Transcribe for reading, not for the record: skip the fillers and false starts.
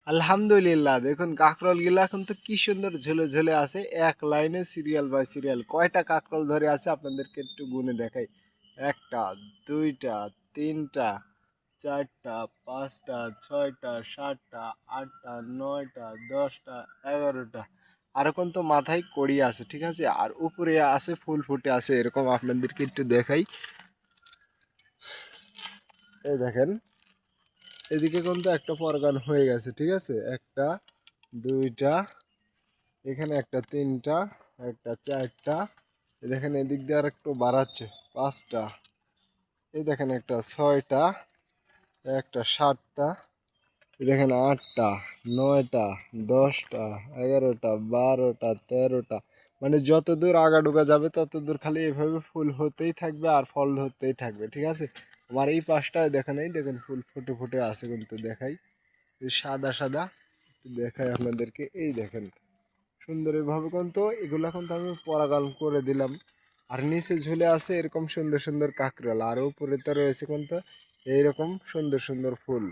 আলহামদুলিল্লাহ, দেখুন কাকরোল গুলা কিন্তু কি সুন্দর ঝুলে ঝুলে আছে এক লাইনে, সিরিয়াল বাই সিরিয়াল। কয়টা কাকরোল ধরে আছে আপনাদেরকে একটু গুনে দেখাই। একটা, দুইটা, তিনটা, চারটা, পাঁচটা, ছয়টা, সাতটা, আটটা, নয়টা, 10টা, 11টা। আর কিন্তু মাথায় কড়ি আছে, ঠিক আছে। আর উপরে আছে ফুল ফুটে আছে, এরকম আপনাদেরকে একটু দেখাই। এই দেখেন, এদিকে কিন্তু একটা পরগান হয়ে গেছে, ঠিক আছে। একটা, দুইটা, এখানে একটা, তিনটা, একটা, চারটা। এই দেখেন এদিক দিয়ে আর একটু বাড়াচ্ছে, পাঁচটা। এই দেখেন একটা, ছয়টা, একটা, সাতটা। এই দেখেন আটটা, নয়টা, 10টা, 11টা, 12টা, 13টা। মানে যত দূর আগাডুগা যাবে তত দূর খালি এভাবে ফুল হতেই থাকবে আর ফল ধরতেই থাকবে, ঠিক আছে। আমার এই পাশটায় দেখেন, এই দেখেন ফুল ফুটে ফুটে আছে কিন্তু, দেখাই এই সাদা সাদা। একটু দেখাই আপনাদেরকে, এই দেখেন সুন্দর এভাবে কিন্তু এগুলা কিন্তু আমি পরাগায়ন করে দিলাম। আর নিচে ঝুলে আছে এরকম সুন্দর সুন্দর কাঁকরোল, আর উপরে তো রয়েছে কিন্তু এইরকম সুন্দর সুন্দর ফুল।